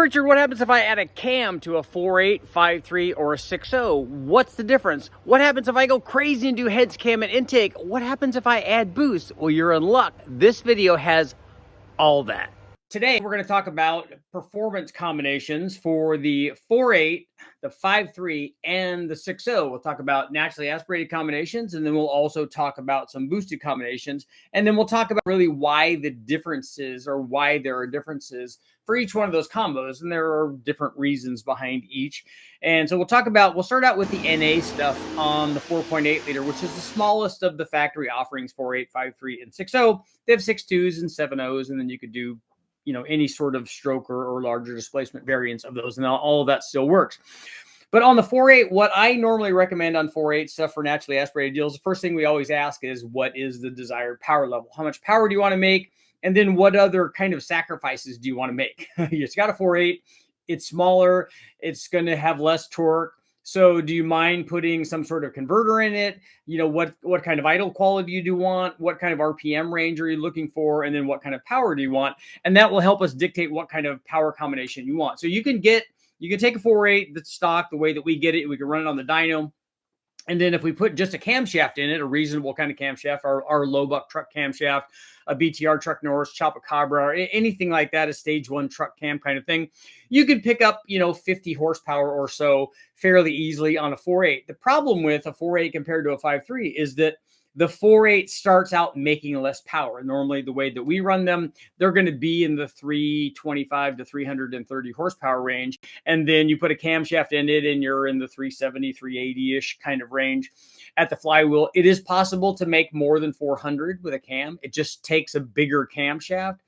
Richard, what happens if I add a cam to a 4.8, 5.3, or a 6.0? What's the difference? What happens if I go crazy and do heads, cam, and intake? What happens if I add boost? Well, you're in luck. This video has all that. Today, we're going to talk about performance combinations for the 4.8, the 5.3, and the 6.0. We'll talk about naturally aspirated combinations, and then we'll also talk about some boosted combinations. And then we'll talk about really why the differences or why there are differences for each one of those combos. And there are different reasons behind each. And so we'll start out with the NA stuff on the 4.8 liter, which is the smallest of the factory offerings, 4.8, 5.3, and 6.0. They have 6.2s and 7.0s, and then you could do any sort of stroker or larger displacement variants of those, and all of that still works. But on the 4.8, what I normally recommend on 4.8 stuff for naturally aspirated deals, the first thing we always ask is, what is the desired power level? How much power do you want to make? And then what other kind of sacrifices do you want to make? It's got a 4.8, it's smaller, it's going to have less torque. So do you mind putting some sort of converter in it? What kind of idle quality do you want? What kind of RPM range are you looking for? And then what kind of power do you want? And that will help us dictate what kind of power combination you want. So you can take a 4.8 that's stock the way that we get it. We can run it on the dyno. And then if we put just a camshaft in it, a reasonable kind of camshaft, our low buck truck camshaft, a BTR truck Norris, Chupacabra, anything like that, a stage 1 truck cam kind of thing, you can pick up, 50 horsepower or so fairly easily on a 4.8. The problem with a 4.8 compared to a 5.3 is that the 4.8 starts out making less power. Normally, the way that we run them, they're going to be in the 325 to 330 horsepower range. And then you put a camshaft in it and you're in the 370, 380-ish kind of range. At the flywheel, it is possible to make more than 400 with a cam. It just takes a bigger camshaft.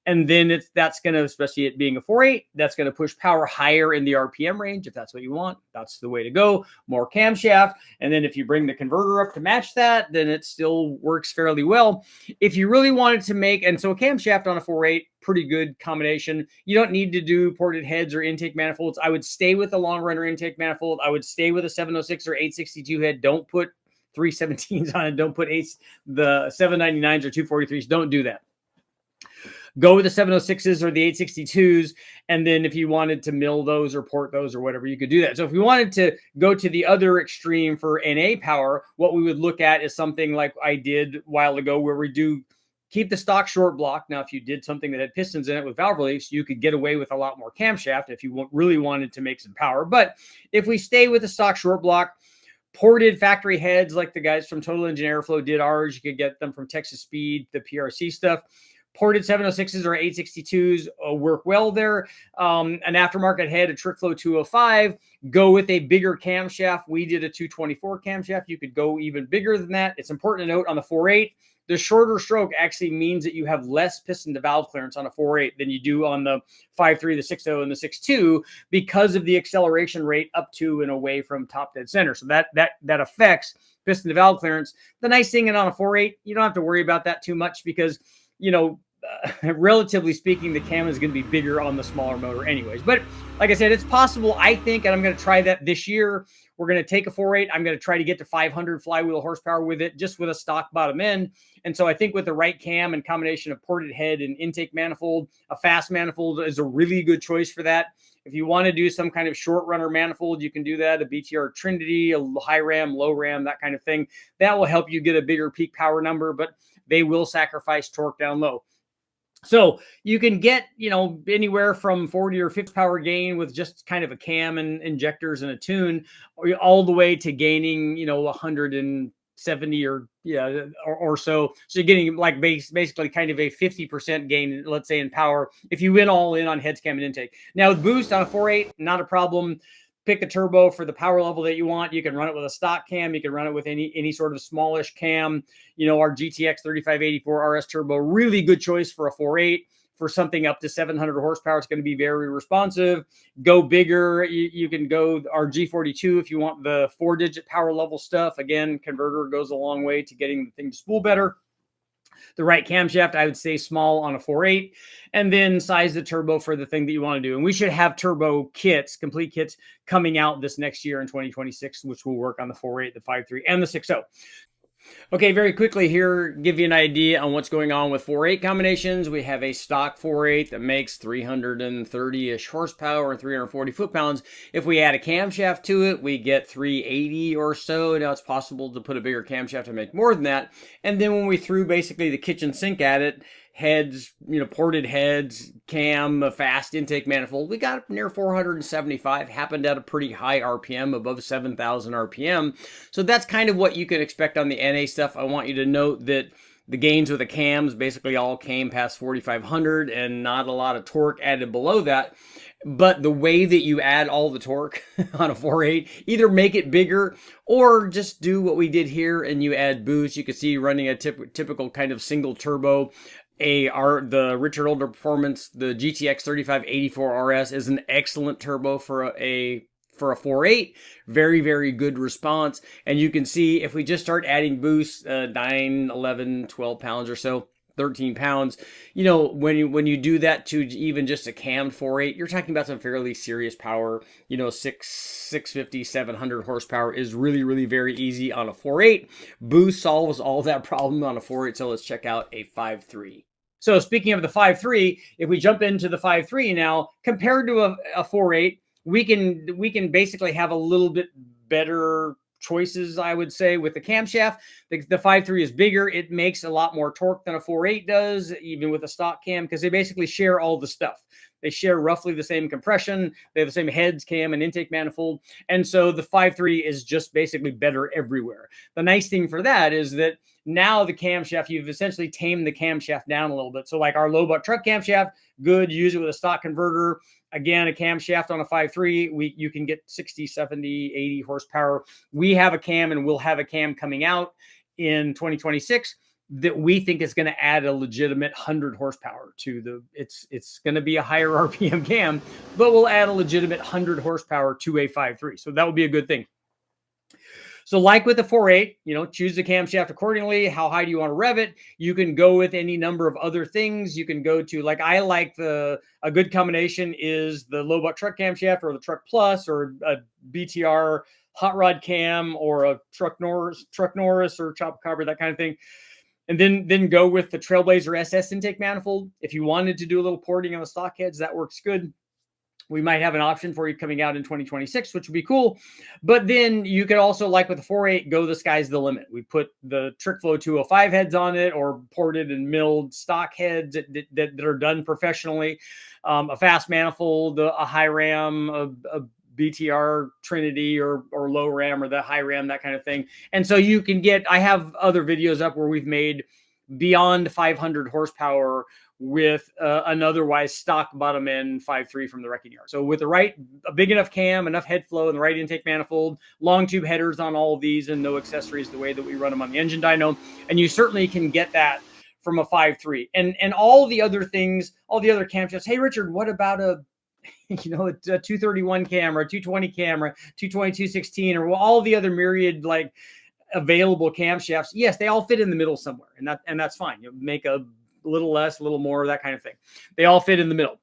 And then that's going to, especially it being a 4.8, that's going to push power higher in the RPM range. If that's what you want, that's the way to go. More camshaft. And then if you bring the converter up to match that, then it still works fairly well. If you really wanted to make, and so a camshaft on a 4.8, pretty good combination. You don't need to do ported heads or intake manifolds. I would stay with the long runner intake manifold. I would stay with a 706 or 862 head. Don't put 317s on it. Don't put the 799s or 243s. Don't do that. Go with the 706s or the 862s. And then if you wanted to mill those or port those or whatever, you could do that. So if we wanted to go to the other extreme for NA power, what we would look at is something like I did a while ago, where we do keep the stock short block. Now, if you did something that had pistons in it with valve reliefs, you could get away with a lot more camshaft if you really wanted to make some power. But if we stay with the stock short block, ported factory heads like the guys from Total Engine Airflow did ours, you could get them from Texas Speed, the PRC stuff. Ported 706s or 862s work well there. An aftermarket head, a TrickFlow 205, go with a bigger camshaft. We did a 224 camshaft. You could go even bigger than that. It's important to note on the 4.8, the shorter stroke actually means that you have less piston to valve clearance on a 4.8 than you do on the 5.3, the 6.0, and the 6.2 because of the acceleration rate up to and away from top dead center. So that affects piston to valve clearance. The nice thing on a 4.8, you don't have to worry about that too much because relatively speaking, the cam is going to be bigger on the smaller motor anyways. But like I said, it's possible, I think, and I'm going to try that this year. We're going to take a 4.8. I'm going to try to get to 500 flywheel horsepower with it, just with a stock bottom end. And so I think with the right cam and combination of ported head and intake manifold, a fast manifold is a really good choice for that. If you want to do some kind of short runner manifold, you can do that. A BTR Trinity, a high ram, low ram, that kind of thing. That will help you get a bigger peak power number, but they will sacrifice torque down low. So you can get, anywhere from 40 or 50 power gain with just kind of a cam and injectors and a tune, all the way to gaining, 170 or so. So you're getting like basically kind of a 50% gain, let's say, in power if you went all in on heads, cam, and intake. Now with boost on a 4.8, not a problem. Pick a turbo for the power level that you want. You can run it with a stock cam. You can run it with any sort of smallish cam. Our GTX 3584 RS turbo, really good choice for a 4.8. For something up to 700 horsepower, it's going to be very responsive. Go bigger. You can go our G42 if you want the 4-digit power level stuff. Again, converter goes a long way to getting the thing to spool better. The right camshaft, I would say small on a 4.8, and then size the turbo for the thing that you want to do. And we should have turbo kits, complete kits, coming out this next year in 2026, which will work on the 4.8, the 5.3, and the 6.0. Okay, very quickly here, give you an idea on what's going on with 4.8 combinations. We have a stock 4.8 that makes 330-ish horsepower and 340 foot-pounds. If we add a camshaft to it, we get 380 or so. Now it's possible to put a bigger camshaft to make more than that. And then when we threw basically the kitchen sink at it, heads, ported heads, cam, a fast intake manifold, we got up near 475, happened at a pretty high RPM, above 7,000 RPM. So that's kind of what you can expect on the NA stuff. I want you to note that the gains with the cams basically all came past 4,500 and not a lot of torque added below that. But the way that you add all the torque on a 4.8, either make it bigger or just do what we did here and you add boost. You can see running a typical kind of single turbo. The Richard Older Performance, the GTX 3584 RS is an excellent turbo for a 4.8. Very, very good response. And you can see if we just start adding boosts, 9, 11, 12 pounds or so, 13 pounds, when you do that to even just a cammed 4.8, you're talking about some fairly serious power. 650, 700 horsepower is really, really very easy on a 4.8. Boost solves all that problem on a 4.8. So let's check out a 5.3. So speaking of the 5.3, if we jump into the 5.3 now, compared to a 4.8, we can basically have a little bit better choices, I would say, with the camshaft. The 5.3 is bigger. It makes a lot more torque than a 4.8 does, even with a stock cam, because they basically share all the stuff. They share roughly the same compression. They have the same heads, cam, and intake manifold. And so the 5.3 is just basically better everywhere. The nice thing for that is that now the camshaft, you've essentially tamed the camshaft down a little bit. So like our low buck truck camshaft, good, use it with a stock converter. Again, a camshaft on a 5.3, you can get 60, 70, 80 horsepower. We have a cam and we'll have a cam coming out in 2026 that we think is going to add a legitimate 100 horsepower to it's going to be a higher RPM cam, but we'll add a legitimate 100 horsepower to a 5.3. So that would be a good thing. So like with the 4.8, choose the camshaft accordingly. How high do you want to rev it? You can go with any number of other things. You can go to, like, I like a good combination is the low buck truck camshaft or the Truck Plus or a BTR hot rod cam or a Truck Norris or Chopacabra, that kind of thing. And then go with the Trailblazer SS intake manifold. If you wanted to do a little porting on the stock heads, that works good. We might have an option for you coming out in 2026, which would be cool. But then you could also, like with the 4.8, go the sky's the limit. We put the TrickFlow 205 heads on it or ported and milled stock heads that are done professionally. A fast manifold, a high ram, a BTR Trinity or low ram or the high ram, that kind of thing. And so you can I have other videos up where we've made beyond 500 horsepower with an otherwise stock bottom end 5.3 from the wrecking yard. So with a big enough cam, enough head flow, and the right intake manifold, long tube headers on all of these, and no accessories the way that we run them on the engine dyno. And you certainly can get that from a 5.3. And all the other things, all the other camshafts. Hey, Richard, what about a 231 camera, 220 camera, 220, 216, or all the other myriad available camshafts? Yes, they all fit in the middle somewhere, and that's fine. You make a little less, a little more, that kind of thing. They all fit in the middle.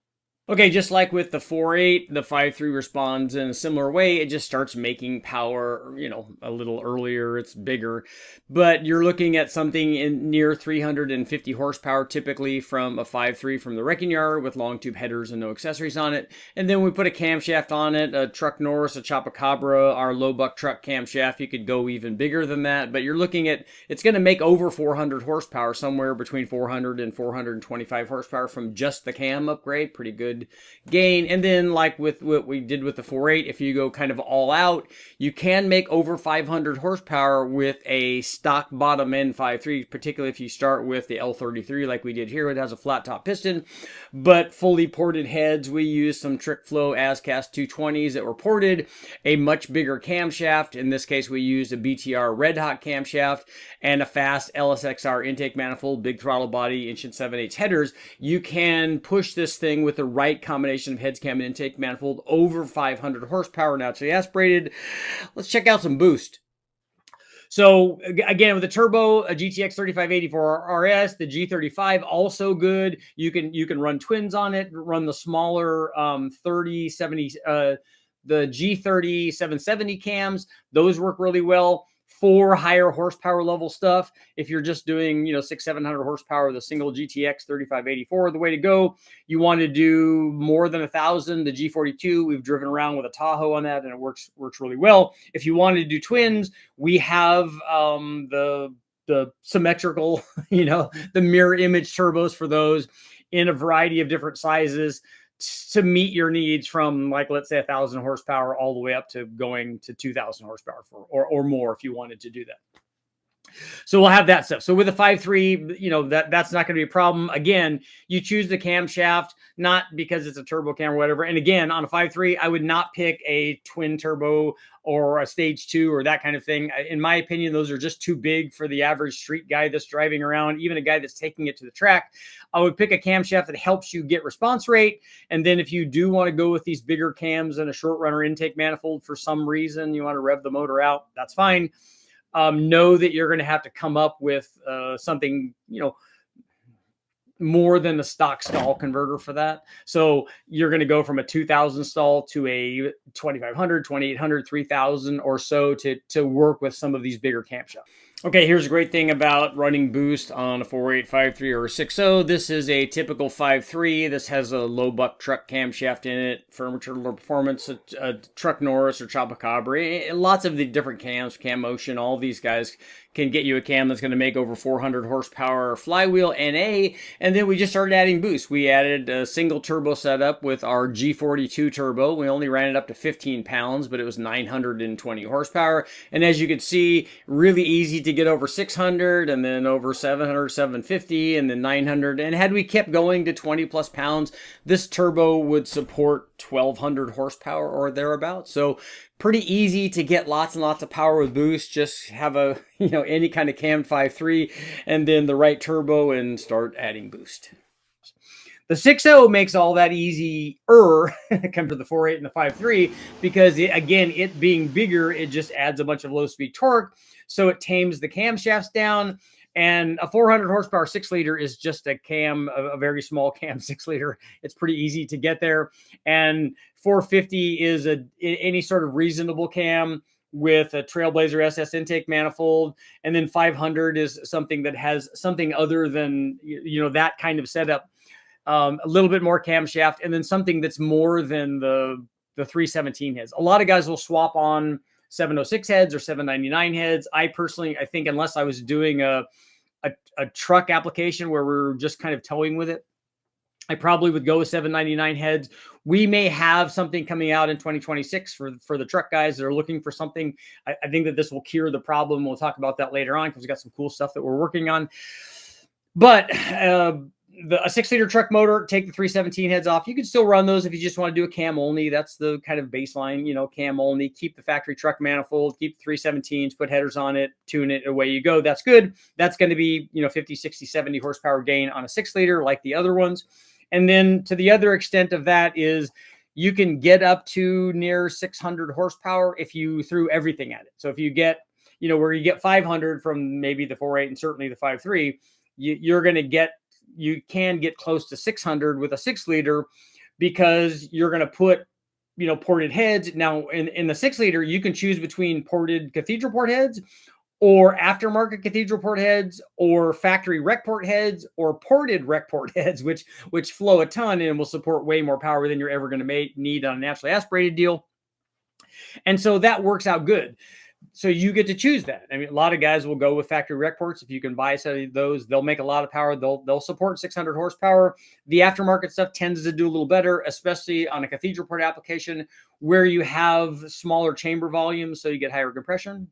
Okay, just like with the 4.8, the 5.3 responds in a similar way. It just starts making power, a little earlier. It's bigger. But you're looking at something in near 350 horsepower, typically from a 5.3 from the wrecking yard with long tube headers and no accessories on it. And then we put a camshaft on it, a Truck Norris, a Chopacabra, our low buck truck camshaft. You could go even bigger than that. But you're looking at, it's going to make over 400 horsepower, somewhere between 400 and 425 horsepower from just the cam upgrade. Pretty good gain. And then like with what we did with the 4.8, if you go kind of all out, you can make over 500 horsepower with a stock bottom end 5.3, particularly if you start with the L33 like we did here. It has a flat top piston, but fully ported heads. We used some TrickFlow ASCAS 220s that were ported, a much bigger camshaft. In this case, we used a BTR red hot camshaft and a fast LSXR intake manifold, big throttle body, 1.7" headers. You can push this thing with the right combination of heads, cam, and intake manifold over 500 horsepower, naturally aspirated. Let's check out some boost. So again, with the turbo, a GTX 3584 RS, the G35 also good. You can run twins on it, run the smaller 3070 the G30 770 cams. Those work really well. For higher horsepower level stuff, if you're just doing, 600-700 horsepower with a single GTX 3584, the way to go. You want to do more than 1,000, the G42, we've driven around with a Tahoe on that and it works really well. If you wanted to do twins, we have the symmetrical, the mirror image turbos for those in a variety of different sizes to meet your needs, from, like, let's say 1,000 horsepower all the way up to going to 2,000 horsepower or more if you wanted to do that. So we'll have that stuff. So with a 5.3, that's not going to be a problem. Again, you choose the camshaft, not because it's a turbo cam or whatever. And again, on a 5.3, I would not pick a twin turbo or a stage 2 or that kind of thing. In my opinion, those are just too big for the average street guy that's driving around, even a guy that's taking it to the track. I would pick a camshaft that helps you get response rate. And then if you do want to go with these bigger cams and a short runner intake manifold for some reason, you want to rev the motor out, that's fine. Know that you're going to have to come up with something, more than the stock stall converter for that. So you're going to go from a 2,000 stall to a 2,500, 2,800, 3,000 or so to work with some of these bigger camshafts. Okay, here's a great thing about running boost on a 4.8, 5.3, or a 6.0. This is a typical 5.3. This has a low buck truck camshaft in it, Furniture Low Performance, a Truck Norris or Chupacabra. Lots of the different cams, Cam Motion, all these guys can get you a cam that's going to make over 400 horsepower flywheel NA. And then we just started adding boost. We added a single turbo setup with our G42 turbo. We only ran it up to 15 pounds, but it was 920 horsepower. And as you can see, really easy to get over 600 and then over 700, 750 and then 900. And had we kept going to 20 plus pounds, this turbo would support 1,200 horsepower or thereabouts. So pretty easy to get lots and lots of power with boost. Just have a, any kind of cam 5.3 and then the right turbo and start adding boost. The 6.0 makes all that easier compared to the 4.8 and the 5.3 because, again, it being bigger, it just adds a bunch of low-speed torque. So it tames the camshafts down. And a 400 horsepower 6-liter is just a cam, a very small cam 6-liter. It's pretty easy to get there. And 450 is any sort of reasonable cam with a Trailblazer SS intake manifold. And then 500 is something that has something other than, that kind of setup. A little bit more camshaft, and then something that's more than the 317 heads. A lot of guys will swap on 706 heads or 799 heads. I think unless I was doing a truck application where we're just kind of towing with it, I probably would go with 799 heads. We may have something coming out in 2026 for the truck guys that are looking for something. I think that this will cure the problem. We'll talk about that later on because we got some cool stuff that we're working on. But a 6-liter truck motor, take the 317 heads off. You can still run those if you just want to do a cam only. That's the kind of baseline, cam only. Keep the factory truck manifold, keep the 317s, put headers on it, tune it, away you go. That's good. That's going to be, 50, 60, 70 horsepower gain on a 6-liter like the other ones. And then to the other extent of that is you can get up to near 600 horsepower if you threw everything at it. So if you get, where you get 500 from maybe the 4.8 and certainly the 5.3, you can get close to 600 with a 6-liter because you're going to put, ported heads. Now in the 6-liter, you can choose between ported cathedral port heads or aftermarket cathedral port heads or factory rec port heads or ported rec port heads, which flow a ton and will support way more power than you're ever going to need on a naturally aspirated deal. And so that works out good. So you get to choose that. I mean, a lot of guys will go with factory rec ports. If you can buy a set of those, they'll make a lot of power. They'll support 600 horsepower. The aftermarket stuff tends to do a little better, especially on a cathedral port application where you have smaller chamber volumes. So you get higher compression,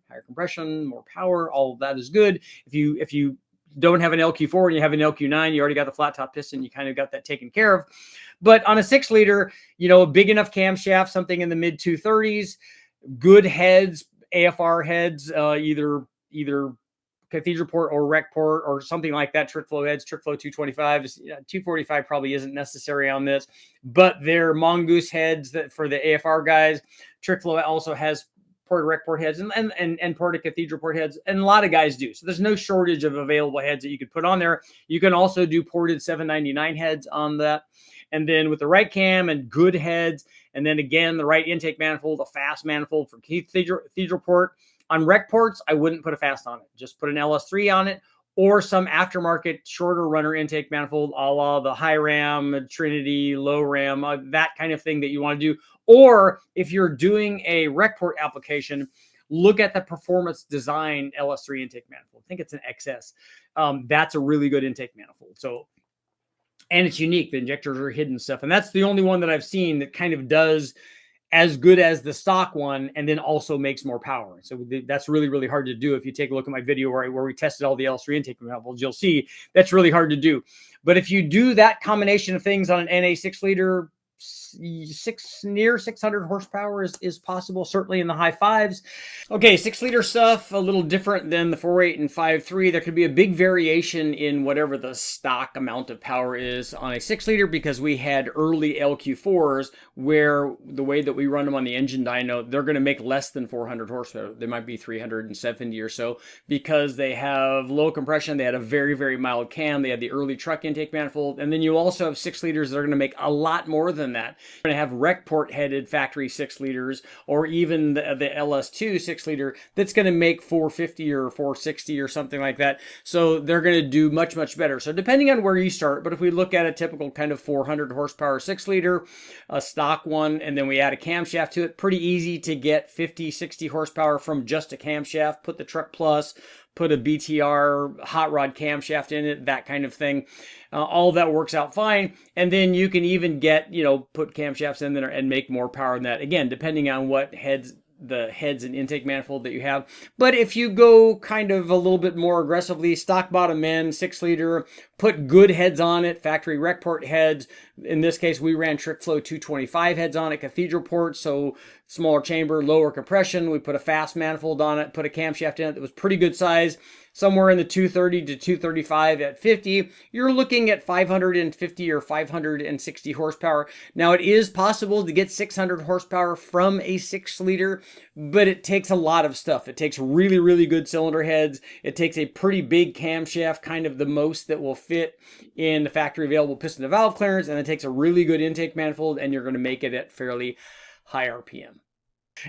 more power. All of that is good. If you don't have an LQ4 and you have an LQ9, you already got the flat top piston. You kind of got that taken care of. But on a 6-liter, a big enough camshaft, something in the mid 230s, good heads, AFR heads, either cathedral port or rec port or something like that. Trick flow heads, trick flow 225 is 245 probably isn't necessary on this, but they're mongoose heads that for the AFR guys. Trick flow also has ported rec port heads and ported cathedral port heads, and a lot of guys do. So there's no shortage of available heads that you could put on there. You can also do ported 799 heads on that. And then with the right cam and good heads, and then again, the right intake manifold, a fast manifold for cathedral port On rec ports, I wouldn't put a fast on it. Just put an LS3 on it, or some aftermarket shorter runner intake manifold, a la the high ram, Trinity, low ram, that kind of thing that you want to do. Or if you're doing a rec port application, look at the Performance Design LS3 intake manifold. I think it's an XS. That's a really good intake manifold. So, and it's unique. The injectors are hidden stuff. And that's the only one that I've seen that kind of does as good as the stock one and then also makes more power. So that's really, really hard to do. If you take a look at my video where we tested all the LS3 intake manifolds, you'll see that's really hard to do. But if you do that combination of things on an NA 6-liter, near 600 horsepower is possible, certainly in the high fives. Okay, 6-liter stuff, a little different than the 4.8 and 5.3. There could be a big variation in whatever the stock amount of power is on a 6-liter, because we had early LQ4s where the way that we run them on the engine dyno, they're going to make less than 400 horsepower. They might be 370 or so, because they have low compression. They had a very, very mild cam. They had the early truck intake manifold. And then you also have 6-liters that are going to make a lot more than that. You're going to have rec port headed factory 6-liters, or even the LS2 6-liter that's going to make 450 or 460 or something like that. So they're going to do much, much better. So depending on where you start, but if we look at a typical kind of 400 horsepower 6-liter, a stock one, and then we add a camshaft to it, pretty easy to get 50, 60 horsepower from just a camshaft. Put the Truck Plus, put a BTR hot rod camshaft in it, that kind of thing. All that works out fine. And then you can even get, put camshafts in there and make more power than that. Again, depending on what the heads and intake manifold that you have. But if you go kind of a little bit more aggressively, stock bottom end, 6-liter, put good heads on it, factory rec port heads. In this case, we ran TrickFlow 225 heads on it, cathedral port, so smaller chamber, lower compression. We put a fast manifold on it, put a camshaft in it that was pretty good size, somewhere in the 230 to 235 at 50. You're looking at 550 or 560 horsepower. Now, it is possible to get 600 horsepower from a 6-liter, but it takes a lot of stuff. It takes really, really good cylinder heads. It takes a pretty big camshaft, kind of the most that will fit in the factory available piston to valve clearance, and it takes a really good intake manifold, and you're going to make it at fairly high RPM.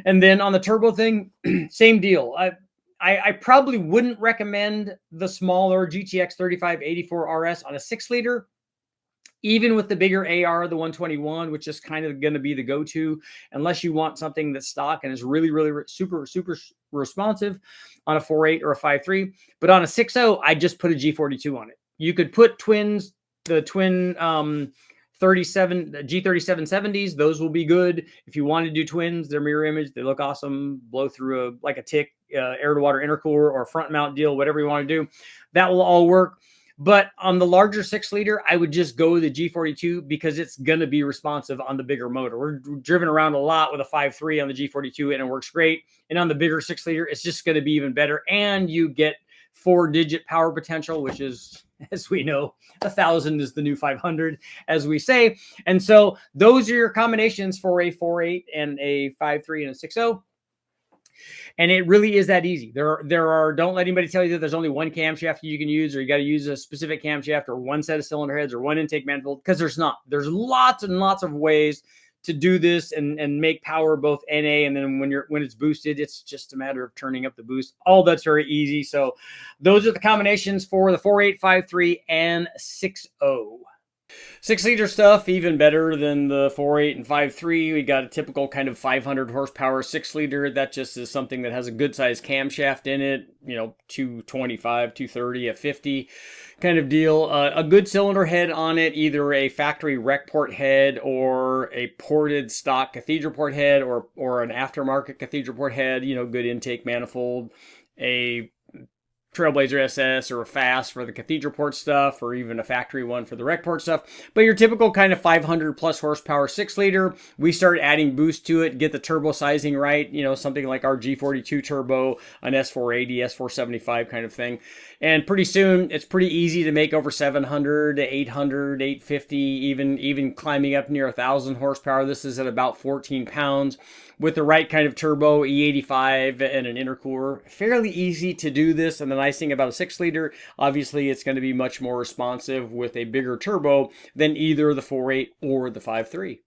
And then on the turbo thing, same deal. I probably wouldn't recommend the smaller GTX 3584 RS on a 6-liter, even with the bigger AR, the 121, which is kind of going to be the go-to, unless you want something that's stock and is really, really super, super responsive on a 4.8 or a 5.3. But on a 6.0, I just put a G42 on it. You could put the twin G3770s. Those will be good. If you want to do twins, they're mirror image. They look awesome. Blow through like a tick, air-to-water intercooler or front mount deal, whatever you want to do. That will all work. But on the larger 6-liter, I would just go with the G42 because it's going to be responsive on the bigger motor. We're driven around a lot with a 5.3 on the G42 and it works great. And on the bigger 6-liter, it's just going to be even better. And you get 4-digit power potential, which is, as we know, 1,000 is the new 500, as we say. And so those are your combinations for a 4.8 and a 5.3 and a 6.0. And it really is that easy. There are, don't let anybody tell you that there's only one camshaft you can use, or you got to use a specific camshaft or one set of cylinder heads or one intake manifold, because there's not. There's lots and lots of ways to do this and make power both NA, and then when it's boosted, it's just a matter of turning up the boost. All that's very easy. So those are the combinations for the 4.8, 5.3, and 6.0. 6-liter stuff, even better than the 4.8 and 5.3. We got a typical kind of 500 horsepower 6-liter. That just is something that has a good size camshaft in it, 225, 230, a 50 kind of deal. A good cylinder head on it, either a factory rec port head or a ported stock cathedral port head or an aftermarket cathedral port head, good intake manifold, a Trailblazer SS or a Fast for the cathedral port stuff, or even a factory one for the rec port stuff. But your typical kind of 500 plus horsepower 6-liter, we start adding boost to it, get the turbo sizing right, something like our G42 turbo, an S480, S475 kind of thing. And pretty soon, it's pretty easy to make over 700 to 800, 850, even climbing up near 1,000 horsepower. This is at about 14 pounds. With the right kind of turbo, E85 and an intercooler. Fairly easy to do this, and the nice thing about a 6-liter, obviously it's going to be much more responsive with a bigger turbo than either the 4.8 or the 5.3.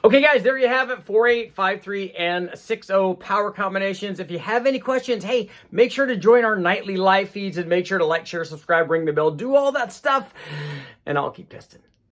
Okay, guys, there you have it. 4.8, 5.3, and 6.0 power combinations. If you have any questions, hey, make sure to join our nightly live feeds and make sure to like, share, subscribe, ring the bell, do all that stuff, and I'll keep testing.